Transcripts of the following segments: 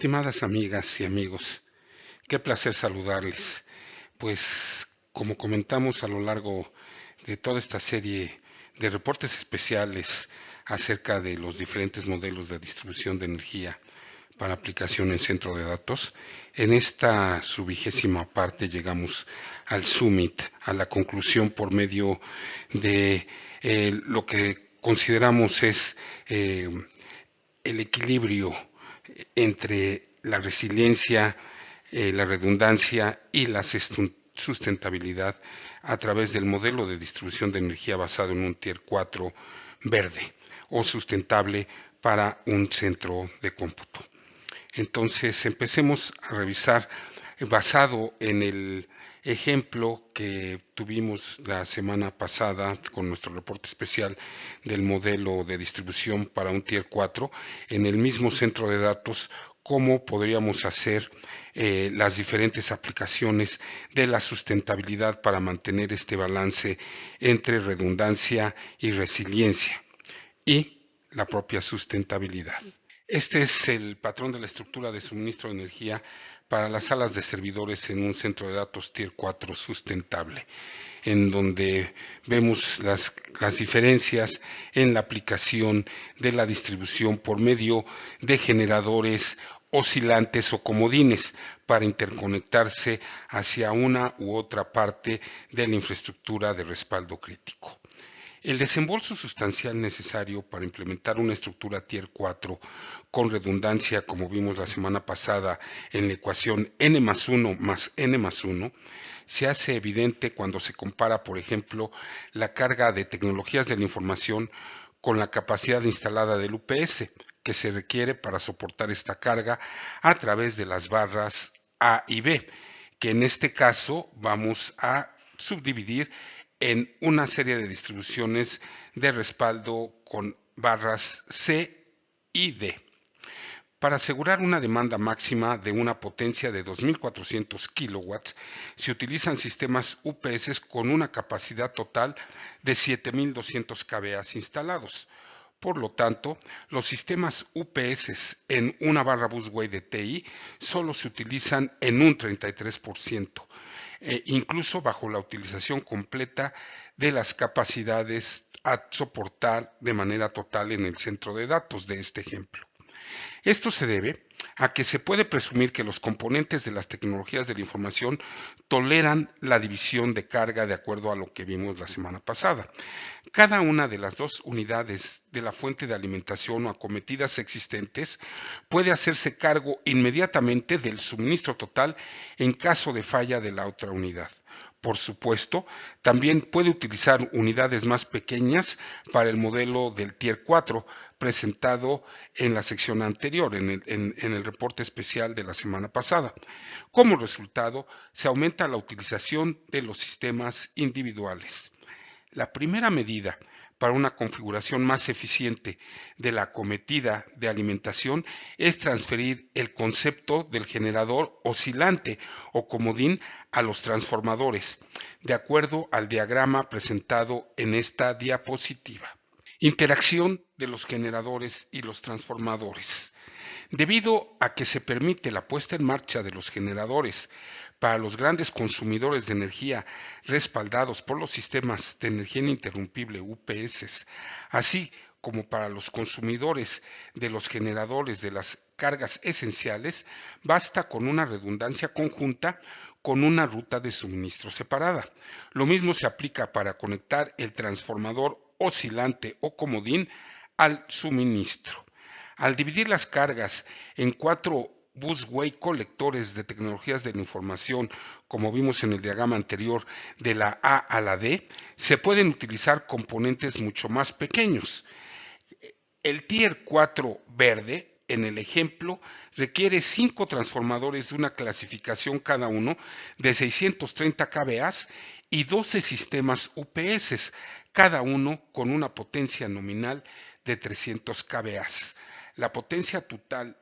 Estimadas amigas y amigos, qué placer saludarles. Pues como comentamos a lo largo de toda esta serie de reportes especiales acerca de los diferentes modelos de distribución de energía para aplicación en centro de datos, en esta su 20ª parte llegamos al summit, a la conclusión por medio de lo que consideramos es el equilibrio entre la resiliencia, la redundancia y la sustentabilidad a través del modelo de distribución de energía basado en un Tier 4 verde o sustentable para un centro de cómputo. Entonces empecemos a revisar basado en el ejemplo que tuvimos la semana pasada con nuestro reporte especial del modelo de distribución para un Tier 4 en el mismo centro de datos, cómo podríamos hacer las diferentes aplicaciones de la sustentabilidad para mantener este balance entre redundancia y resiliencia y la propia sustentabilidad. Este es el patrón de la estructura de suministro de energía para las salas de servidores en un centro de datos Tier 4 sustentable, en donde vemos las diferencias en la aplicación de la distribución por medio de generadores oscilantes o comodines para interconectarse hacia una u otra parte de la infraestructura de respaldo crítico. El desembolso sustancial necesario para implementar una estructura Tier 4 con redundancia, como vimos la semana pasada en la ecuación n+1 más n+1, se hace evidente cuando se compara, por ejemplo, la carga de tecnologías de la información con la capacidad instalada del UPS que se requiere para soportar esta carga a través de las barras A y B, que en este caso vamos a subdividir en una serie de distribuciones de respaldo con barras C y D. Para asegurar una demanda máxima de una potencia de 2.400 kilowatts, se utilizan sistemas UPS con una capacidad total de 7.200 kVA instalados. Por lo tanto, los sistemas UPS en una barra busway de TI solo se utilizan en un 33%. Incluso bajo la utilización completa de las capacidades a soportar de manera total en el centro de datos de este ejemplo. Esto se debe a que se puede presumir que los componentes de las tecnologías de la información toleran la división de carga de acuerdo a lo que vimos la semana pasada. Cada una de las dos unidades de la fuente de alimentación o acometidas existentes puede hacerse cargo inmediatamente del suministro total en caso de falla de la otra unidad. Por supuesto, también puede utilizar unidades más pequeñas para el modelo del Tier 4 presentado en la sección anterior, en el reporte especial de la semana pasada. Como resultado, se aumenta la utilización de los sistemas individuales. La primera medida para una configuración más eficiente de la acometida de alimentación es transferir el concepto del generador oscilante o comodín a los transformadores, de acuerdo al diagrama presentado en esta diapositiva. Interacción de los generadores y los transformadores. Debido a que se permite la puesta en marcha de los generadores para los grandes consumidores de energía respaldados por los sistemas de energía ininterrumpible UPS, así como para los consumidores de los generadores de las cargas esenciales, basta con una redundancia conjunta con una ruta de suministro separada. Lo mismo se aplica para conectar el transformador oscilante o comodín al suministro. Al dividir las cargas en 4 busway colectores de tecnologías de la información, como vimos en el diagrama anterior, de la A a la D, se pueden utilizar componentes mucho más pequeños. El Tier 4 verde, en el ejemplo, requiere 5 transformadores de una clasificación cada uno de 630 kVA y 12 sistemas UPS, cada uno con una potencia nominal de 300 kVA. La potencia total,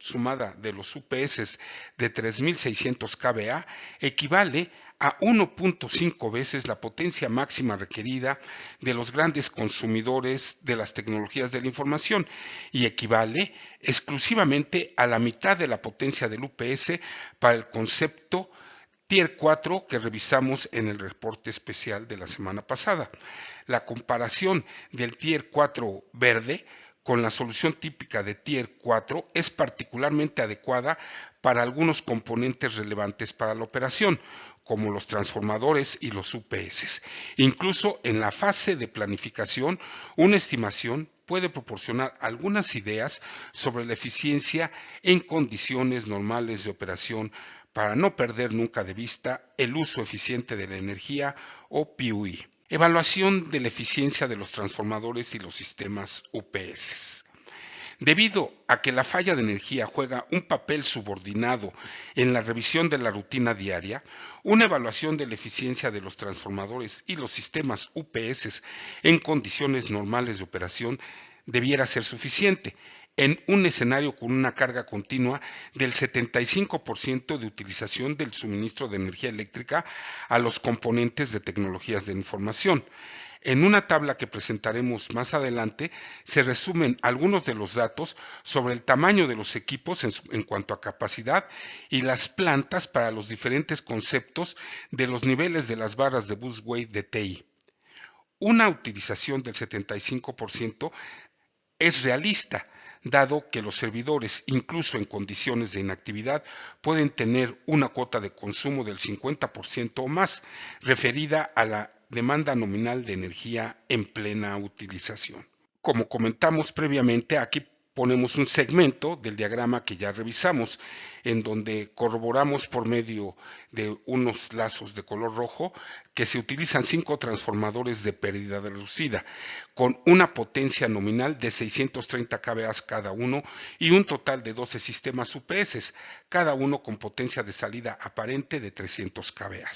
sumada de los UPS de 3600 kVA equivale a 1.5 veces la potencia máxima requerida de los grandes consumidores de las tecnologías de la información y equivale exclusivamente a la mitad de la potencia del UPS para el concepto Tier 4 que revisamos en el reporte especial de la semana pasada. La comparación del Tier 4 verde con la solución típica de Tier 4 es particularmente adecuada para algunos componentes relevantes para la operación, como los transformadores y los UPS. Incluso en la fase de planificación, una estimación puede proporcionar algunas ideas sobre la eficiencia en condiciones normales de operación para no perder nunca de vista el uso eficiente de la energía o PUE. Evaluación de la eficiencia de los transformadores y los sistemas UPS. Debido a que la falla de energía juega un papel subordinado en la revisión de la rutina diaria, una evaluación de la eficiencia de los transformadores y los sistemas UPS en condiciones normales de operación debiera ser suficiente en un escenario con una carga continua del 75% de utilización del suministro de energía eléctrica a los componentes de tecnologías de información. En una tabla que presentaremos más adelante se resumen algunos de los datos sobre el tamaño de los equipos en cuanto a capacidad y las plantas para los diferentes conceptos de los niveles de las barras de busway de TI. Una utilización del 75% es realista, dado que los servidores, incluso en condiciones de inactividad, pueden tener una cuota de consumo del 50% o más, referida a la demanda nominal de energía en plena utilización. Como comentamos previamente, aquí ponemos un segmento del diagrama que ya revisamos, en donde corroboramos por medio de unos lazos de color rojo que se utilizan 5 transformadores de pérdida reducida, con una potencia nominal de 630 kVA cada uno y un total de 12 sistemas UPS, cada uno con potencia de salida aparente de 300 kVA.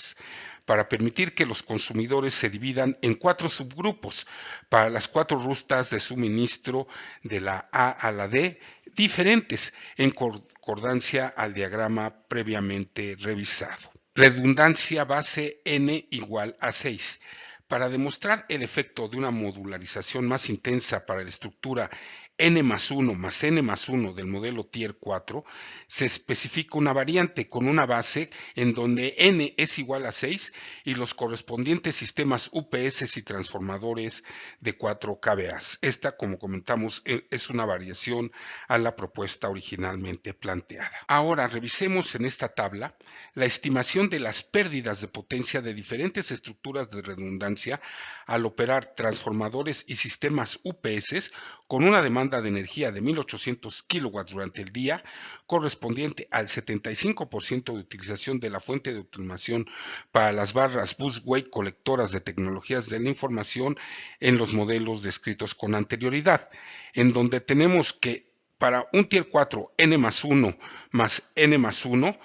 Para permitir que los consumidores se dividan en 4 subgrupos para las 4 rutas de suministro de la A a la D diferentes en concordancia al diagrama previamente revisado. Redundancia base N igual a 6. Para demostrar el efecto de una modularización más intensa para la estructura N+1 más N+1 del modelo Tier 4, se especifica una variante con una base en donde N es igual a 6 y los correspondientes sistemas UPS y transformadores de 4 kVA. Esta, como comentamos, es una variación a la propuesta originalmente planteada. Ahora revisemos en esta tabla la estimación de las pérdidas de potencia de diferentes estructuras de redundancia al operar transformadores y sistemas UPS con una demanda de energía de 1800 kilowatts durante el día, correspondiente al 75% de utilización de la fuente de automación para las barras busway colectoras de tecnologías de la información en los modelos descritos con anterioridad, en donde tenemos que para un Tier 4 N+1 más N+1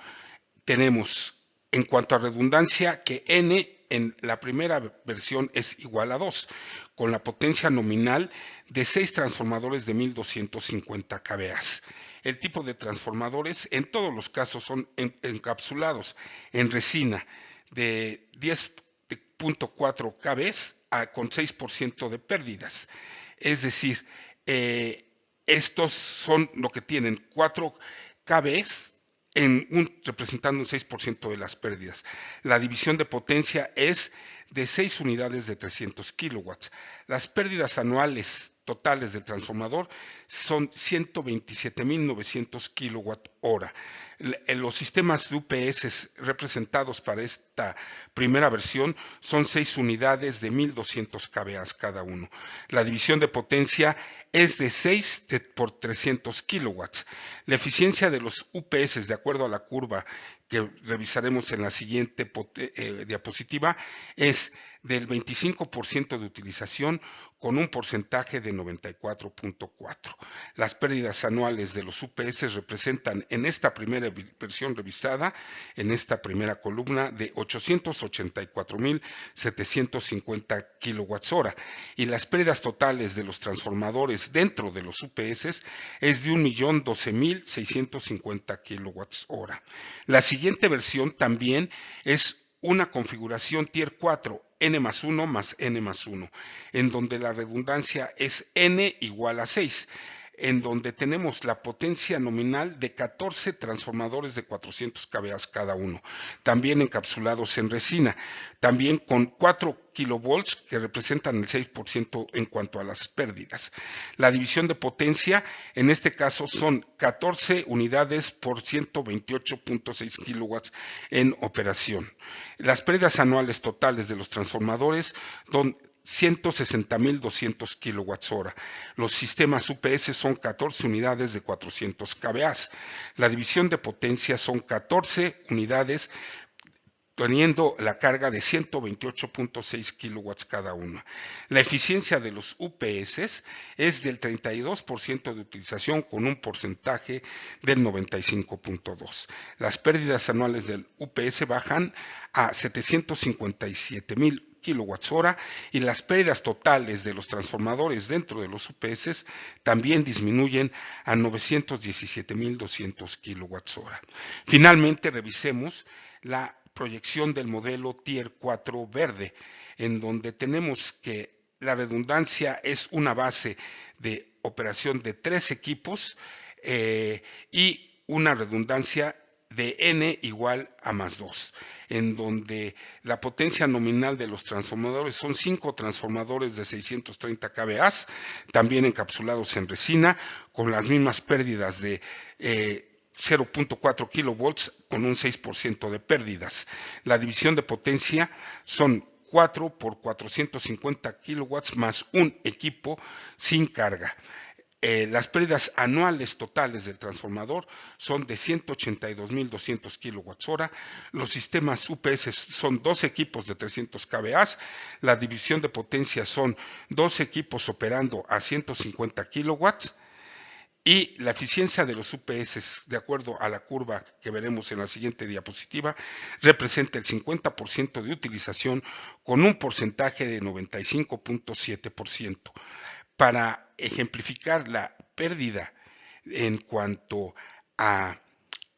tenemos en cuanto a redundancia que N en la primera versión es igual a 2, con la potencia nominal de 6 transformadores de 1250 kVA. El tipo de transformadores en todos los casos son encapsulados en resina de 10.4 kVA con 6% de pérdidas. Es decir, estos son lo que tienen 4 kVA representando un 6% de las pérdidas. La división de potencia es de 6 unidades de 300 kilowatts. Las pérdidas anuales totales del transformador son 127.900 kilowatt hora. Los sistemas de UPS representados para esta primera versión son 6 unidades de 1.200 kVA cada uno. La división de potencia es de 6 por 300 kilowatts. La eficiencia de los UPS, de acuerdo a la curva que revisaremos en la siguiente diapositiva, es del 25% de utilización con un porcentaje de 94.4. Las pérdidas anuales de los UPS representan en esta primera versión revisada, en esta primera columna, de 884.750 kWh, y las pérdidas totales de los transformadores dentro de los UPS es de 1.012.650 kWh. La siguiente versión también es una configuración Tier 4, N+1 más N+1, en donde la redundancia es N igual a 6, en donde tenemos la potencia nominal de 14 transformadores de 400 kVA cada uno, también encapsulados en resina, también con 4 kilovolts que representan el 6% en cuanto a las pérdidas. La división de potencia en este caso son 14 unidades por 128.6 kilowatts en operación. Las pérdidas anuales totales de los transformadores son 160.200 kWh. Los sistemas UPS son 14 unidades de 400 kVA. La división de potencia son 14 unidades teniendo la carga de 128.6 kilowatts cada uno. La eficiencia de los UPS es del 32% de utilización con un porcentaje del 95.2. Las pérdidas anuales del UPS bajan a 757.000 kWh y las pérdidas totales de los transformadores dentro de los UPS también disminuyen a 917.200 kWh. Finalmente, revisemos la proyección del modelo Tier 4 verde, en donde tenemos que la redundancia es una base de operación de 3 equipos y una redundancia de N igual a más 2, en donde la potencia nominal de los transformadores son 5 transformadores de 630 kVA, también encapsulados en resina, con las mismas pérdidas de 0.4 kilovolts con un 6% de pérdidas. La división de potencia son 4 por 450 kilowatts más un equipo sin carga. Las pérdidas anuales totales del transformador son de 182.200 kWh. Los sistemas UPS son 2 equipos de 300 kVA. La división de potencia son 2 equipos operando a 150 kilowatts. Y la eficiencia de los UPS, de acuerdo a la curva que veremos en la siguiente diapositiva, representa el 50% de utilización con un porcentaje de 95.7%. Para ejemplificar la pérdida en cuanto a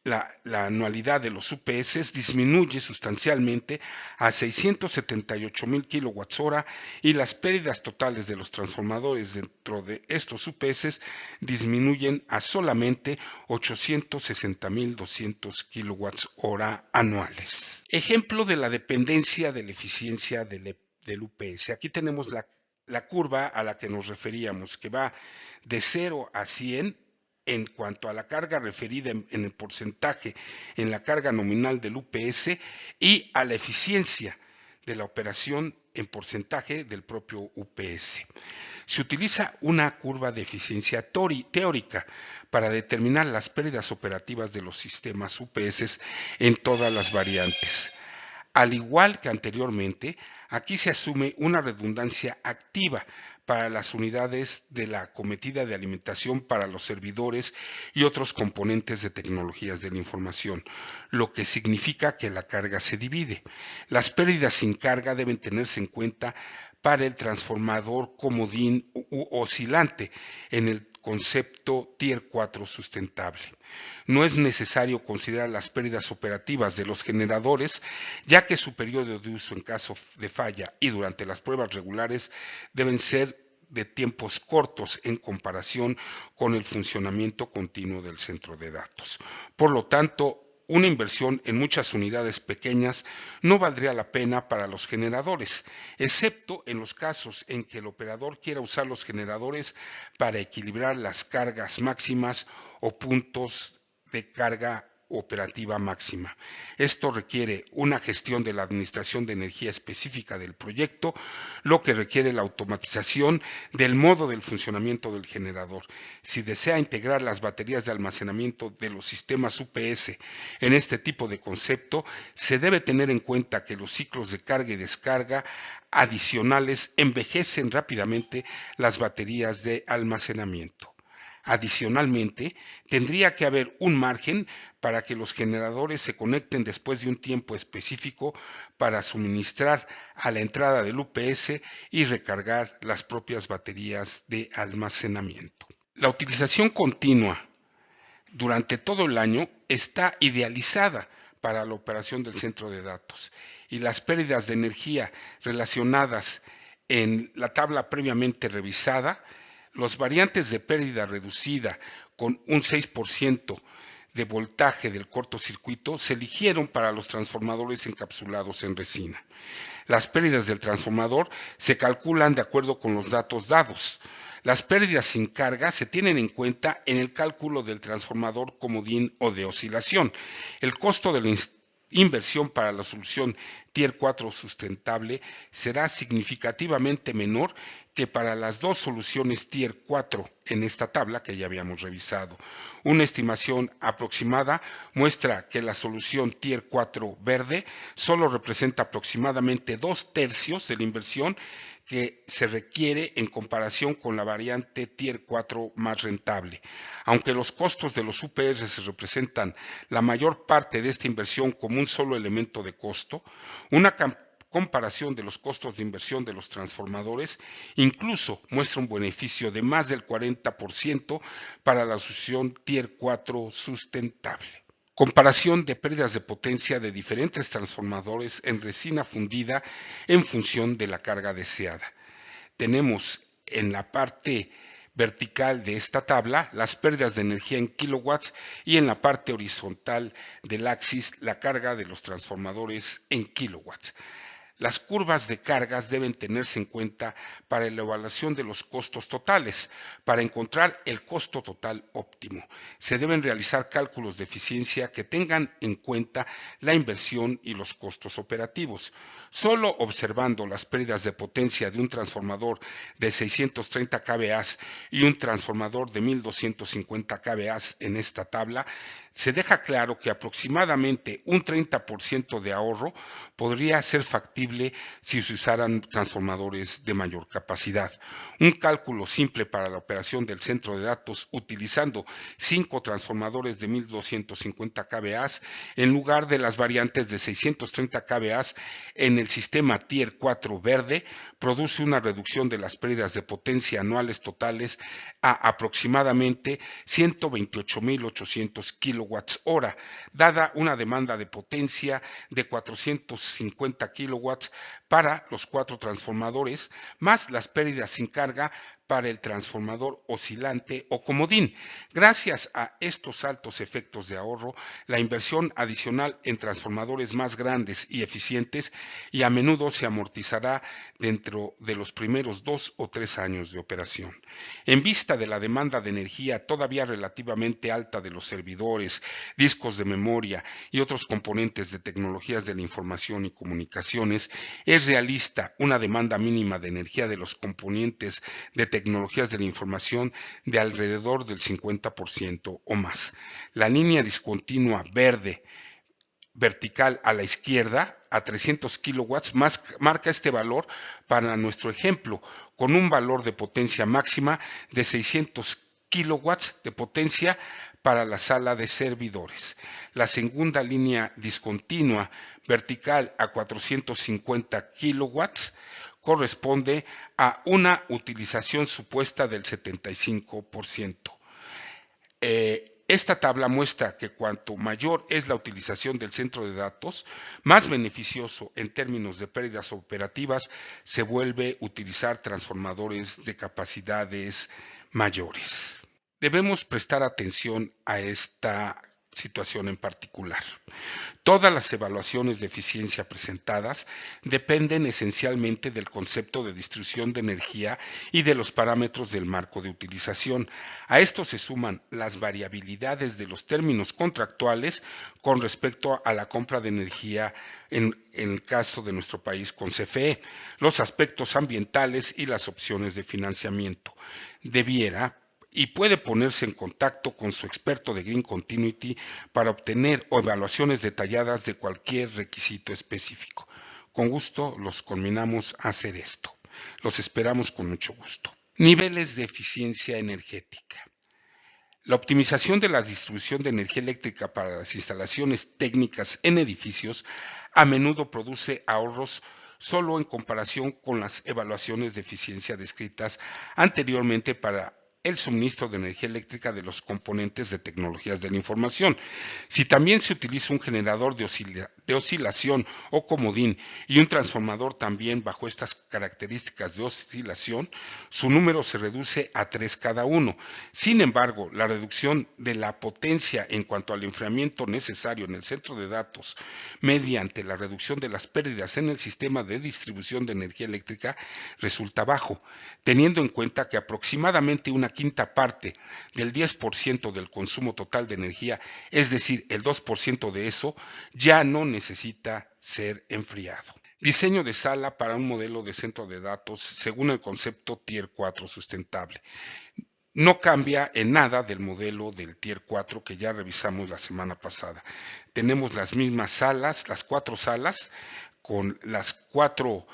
la anualidad de los UPS disminuye sustancialmente a 678.000 kWh y las pérdidas totales de los transformadores dentro de estos UPS disminuyen a solamente 860.200 kWh anuales. Ejemplo de la dependencia de la eficiencia del UPS. Aquí tenemos la curva a la que nos referíamos, que va de 0 a 100 en cuanto a la carga referida en el porcentaje en la carga nominal del UPS y a la eficiencia de la operación en porcentaje del propio UPS. Se utiliza una curva de eficiencia teórica para determinar las pérdidas operativas de los sistemas UPS en todas las variantes. Al igual que anteriormente, aquí se asume una redundancia activa para las unidades de la acometida de alimentación para los servidores y otros componentes de tecnologías de la información, lo que significa que la carga se divide. Las pérdidas sin carga deben tenerse en cuenta para el transformador comodín u oscilante en el concepto Tier 4 sustentable. No es necesario considerar las pérdidas operativas de los generadores, ya que su periodo de uso en caso de falla y durante las pruebas regulares deben ser de tiempos cortos en comparación con el funcionamiento continuo del centro de datos. Por lo tanto, una inversión en muchas unidades pequeñas no valdría la pena para los generadores, excepto en los casos en que el operador quiera usar los generadores para equilibrar las cargas máximas o puntos de carga operativa máxima. Esto requiere una gestión de la administración de energía específica del proyecto, lo que requiere la automatización del modo del funcionamiento del generador. Si desea integrar las baterías de almacenamiento de los sistemas UPS en este tipo de concepto, se debe tener en cuenta que los ciclos de carga y descarga adicionales envejecen rápidamente las baterías de almacenamiento. Adicionalmente, tendría que haber un margen para que los generadores se conecten después de un tiempo específico para suministrar a la entrada del UPS y recargar las propias baterías de almacenamiento. La utilización continua durante todo el año está idealizada para la operación del centro de datos y las pérdidas de energía relacionadas en la tabla previamente revisada, los variantes de pérdida reducida con un 6% de voltaje del cortocircuito se eligieron para los transformadores encapsulados en resina. Las pérdidas del transformador se calculan de acuerdo con los datos dados. Las pérdidas sin carga se tienen en cuenta en el cálculo del transformador comodín o de oscilación. El costo de la inversión para la solución Tier 4 sustentable será significativamente menor que para las dos soluciones Tier 4 en esta tabla que ya habíamos revisado. Una estimación aproximada muestra que la solución Tier 4 verde solo representa aproximadamente 2/3 de la inversión que se requiere en comparación con la variante Tier 4 más rentable. Aunque los costos de los UPS representan la mayor parte de esta inversión como un solo elemento de costo, una comparación de los costos de inversión de los transformadores incluso muestra un beneficio de más del 40% para la solución Tier 4 sustentable. Comparación de pérdidas de potencia de diferentes transformadores en resina fundida en función de la carga deseada. Tenemos en la parte vertical de esta tabla las pérdidas de energía en kilowatts y en la parte horizontal del axis la carga de los transformadores en kilowatts. Las curvas de cargas deben tenerse en cuenta para la evaluación de los costos totales. Para encontrar el costo total óptimo, se deben realizar cálculos de eficiencia que tengan en cuenta la inversión y los costos operativos. Solo observando las pérdidas de potencia de un transformador de 630 kVA y un transformador de 1250 kVA en esta tabla, se deja claro que aproximadamente un 30% de ahorro podría ser factible si se usaran transformadores de mayor capacidad. Un cálculo simple para la operación del centro de datos utilizando 5 transformadores de 1250 kVA en lugar de las variantes de 630 kVA en el sistema Tier 4 verde produce una reducción de las pérdidas de potencia anuales totales a aproximadamente 128.800 kWh, dada una demanda de potencia de 450 kW para los 4 transformadores, más las pérdidas sin carga para el transformador oscilante o comodín. Gracias a estos altos efectos de ahorro, la inversión adicional en transformadores más grandes y eficientes y a menudo se amortizará dentro de los primeros 2 o 3 años de operación. En vista de la demanda de energía todavía relativamente alta de los servidores, discos de memoria y otros componentes de tecnologías de la información y comunicaciones, es realista una demanda mínima de energía de los componentes de tecnologías de la información de alrededor del 50% o más. La línea discontinua verde vertical a la izquierda a 300 kilowatts marca este valor para nuestro ejemplo con un valor de potencia máxima de 600 kilowatts de potencia para la sala de servidores. La segunda línea discontinua vertical a 450 kilowatts corresponde a una utilización supuesta del 75%. Esta tabla muestra que cuanto mayor es la utilización del centro de datos, más beneficioso en términos de pérdidas operativas se vuelve utilizar transformadores de capacidades mayores. Debemos prestar atención a esta situación en particular. Todas las evaluaciones de eficiencia presentadas dependen esencialmente del concepto de distribución de energía y de los parámetros del marco de utilización. A esto se suman las variabilidades de los términos contractuales con respecto a la compra de energía en el caso de nuestro país con CFE, los aspectos ambientales y las opciones de financiamiento. Debiera y puede ponerse en contacto con su experto de Green Continuity para obtener evaluaciones detalladas de cualquier requisito específico. Con gusto los conminamos a hacer esto. Los esperamos con mucho gusto. Niveles de eficiencia energética. La optimización de la distribución de energía eléctrica para las instalaciones técnicas en edificios a menudo produce ahorros solo en comparación con las evaluaciones de eficiencia descritas anteriormente para el suministro de energía eléctrica de los componentes de tecnologías de la información. Si también se utiliza un generador de oscilación o comodín y un transformador también bajo estas características de oscilación, su número se reduce a 3 cada uno. Sin embargo, la reducción de la potencia en cuanto al enfriamiento necesario en el centro de datos mediante la reducción de las pérdidas en el sistema de distribución de energía eléctrica resulta bajo, teniendo en cuenta que aproximadamente una quinta parte del 10% del consumo total de energía, es decir, el 2% de eso, ya no necesita ser enfriado. Diseño de sala para un modelo de centro de datos según el concepto Tier 4 sustentable. No cambia en nada del modelo del Tier 4 que ya revisamos la semana pasada. Tenemos las mismas salas, las 4 salas, con las 4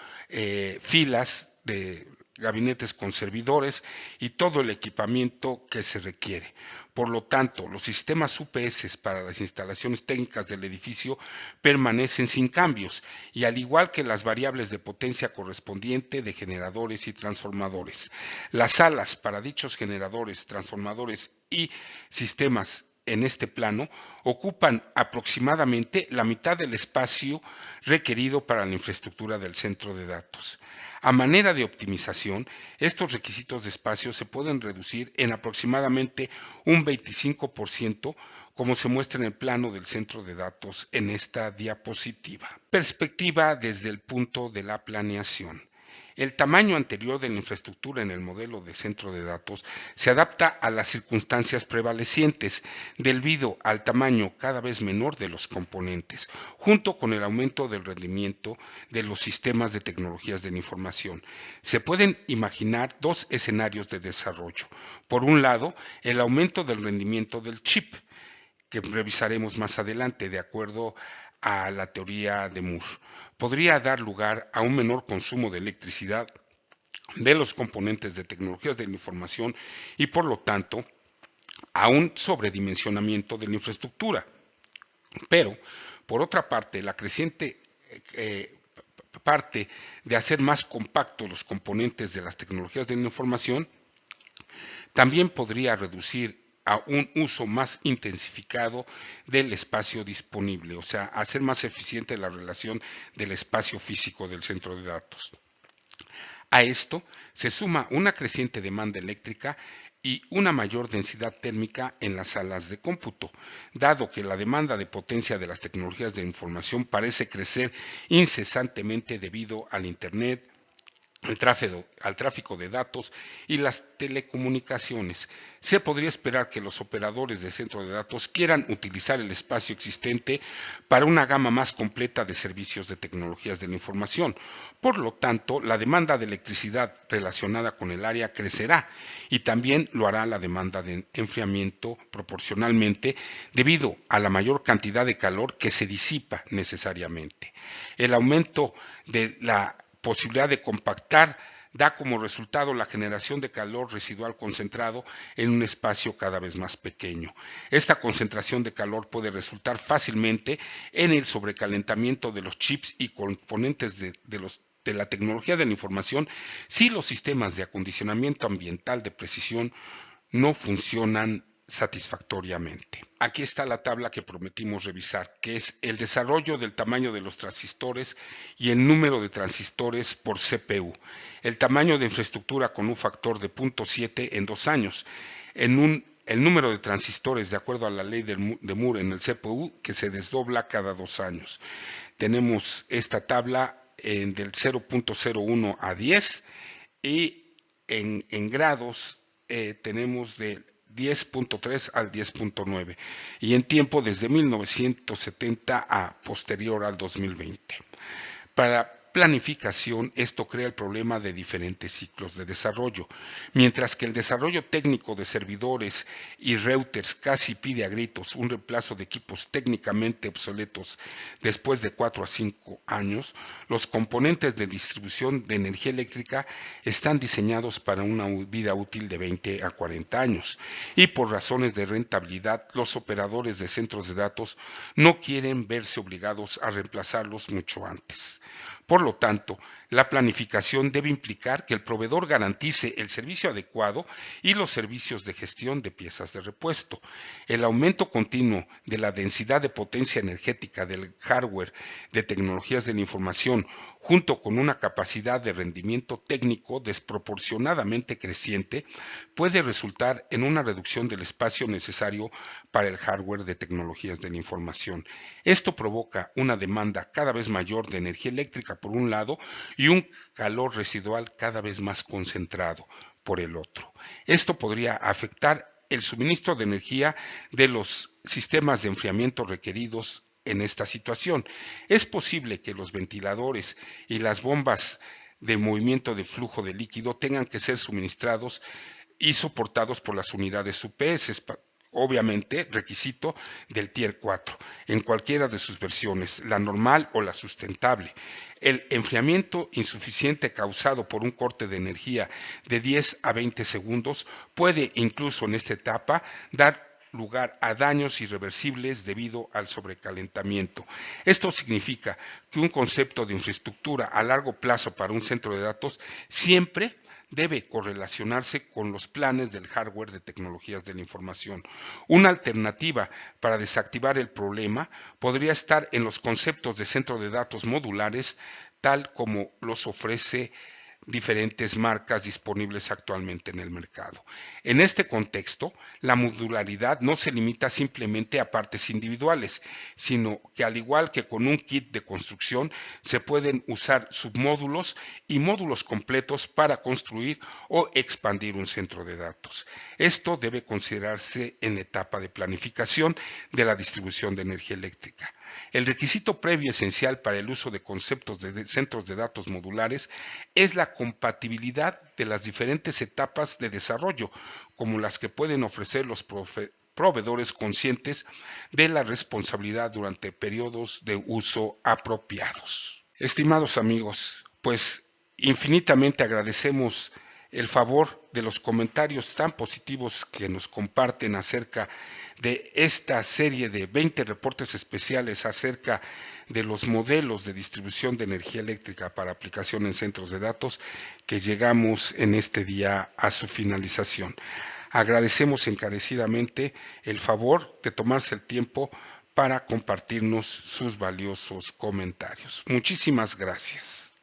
filas de gabinetes con servidores y todo el equipamiento que se requiere. Por lo tanto, los sistemas UPS para las instalaciones técnicas del edificio permanecen sin cambios y al igual que las variables de potencia correspondiente de generadores y transformadores. Las salas para dichos generadores, transformadores y sistemas en este plano ocupan aproximadamente la mitad del espacio requerido para la infraestructura del centro de datos. A manera de optimización, estos requisitos de espacio se pueden reducir en aproximadamente un 25%, como se muestra en el plano del centro de datos en esta diapositiva. Perspectiva desde el punto de la planeación. El tamaño anterior de la infraestructura en el modelo de centro de datos se adapta a las circunstancias prevalecientes debido al tamaño cada vez menor de los componentes, junto con el aumento del rendimiento de los sistemas de tecnologías de la información. Se pueden imaginar dos escenarios de desarrollo. Por un lado, el aumento del rendimiento del chip, que revisaremos más adelante de acuerdo a la teoría de Moore, podría dar lugar a un menor consumo de electricidad de los componentes de tecnologías de la información y por lo tanto a un sobredimensionamiento de la infraestructura. Pero, por otra parte, la creciente parte de hacer más compactos los componentes de las tecnologías de la información también podría reducir a un uso más intensificado del espacio disponible, o sea, hacer más eficiente la relación del espacio físico del centro de datos. A esto se suma una creciente demanda eléctrica y una mayor densidad térmica en las salas de cómputo, dado que la demanda de potencia de las tecnologías de información parece crecer incesantemente debido al Internet, al tráfico de datos y las telecomunicaciones. Se podría esperar que los operadores de centro de datos quieran utilizar el espacio existente para una gama más completa de servicios de tecnologías de la información. Por lo tanto, la demanda de electricidad relacionada con el área crecerá y también lo hará la demanda de enfriamiento proporcionalmente debido a la mayor cantidad de calor que se disipa necesariamente. El aumento de la posibilidad de compactar da como resultado la generación de calor residual concentrado en un espacio cada vez más pequeño. Esta concentración de calor puede resultar fácilmente en el sobrecalentamiento de los chips y componentes de la tecnología de la información si los sistemas de acondicionamiento ambiental de precisión no funcionan satisfactoriamente. Aquí está la tabla que prometimos revisar, que es el desarrollo del tamaño de los transistores y el número de transistores por CPU, el tamaño de infraestructura con un factor de 0.7 en 2 años, en un el número de transistores de acuerdo a la ley de Moore en el CPU, que se desdobla cada 2 años. Tenemos esta tabla del 0.01 a 10 y en grados tenemos de 10.3 al 10.9 y en tiempo desde 1970 a posterior al 2020. Para planificación, esto crea el problema de diferentes ciclos de desarrollo. Mientras que el desarrollo técnico de servidores y routers casi pide a gritos un reemplazo de equipos técnicamente obsoletos después de 4 a 5 años, los componentes de distribución de energía eléctrica están diseñados para una vida útil de 20 a 40 años. Y por razones de rentabilidad, los operadores de centros de datos no quieren verse obligados a reemplazarlos mucho antes. Por lo tanto, la planificación debe implicar que el proveedor garantice el servicio adecuado y los servicios de gestión de piezas de repuesto. El aumento continuo de la densidad de potencia energética del hardware de tecnologías de la información, junto con una capacidad de rendimiento técnico desproporcionadamente creciente, puede resultar en una reducción del espacio necesario para el hardware de tecnologías de la información. Esto provoca una demanda cada vez mayor de energía eléctrica por un lado y un calor residual cada vez más concentrado por el otro. Esto podría afectar el suministro de energía de los sistemas de enfriamiento requeridos en esta situación. Es posible que los ventiladores y las bombas de movimiento de flujo de líquido tengan que ser suministrados y soportados por las unidades UPS, obviamente requisito del Tier 4, en cualquiera de sus versiones, la normal o la sustentable. El enfriamiento insuficiente causado por un corte de energía de 10 a 20 segundos puede incluso en esta etapa dar lugar a daños irreversibles debido al sobrecalentamiento. Esto significa que un concepto de infraestructura a largo plazo para un centro de datos siempre debe correlacionarse con los planes del hardware de tecnologías de la información. Una alternativa para desactivar el problema podría estar en los conceptos de centro de datos modulares, tal como los ofrece diferentes marcas disponibles actualmente en el mercado. En este contexto, la modularidad no se limita simplemente a partes individuales, sino que al igual que con un kit de construcción, se pueden usar submódulos y módulos completos para construir o expandir un centro de datos. Esto debe considerarse en la etapa de planificación de la distribución de energía eléctrica. El requisito previo esencial para el uso de conceptos de centros de datos modulares es la compatibilidad de las diferentes etapas de desarrollo, como las que pueden ofrecer los proveedores conscientes de la responsabilidad durante periodos de uso apropiados. Estimados amigos, pues infinitamente agradecemos el favor de los comentarios tan positivos que nos comparten acerca de esta serie de 20 reportes especiales acerca de los modelos de distribución de energía eléctrica para aplicación en centros de datos, que llegamos en este día a su finalización. Agradecemos encarecidamente el favor de tomarse el tiempo para compartirnos sus valiosos comentarios. Muchísimas gracias.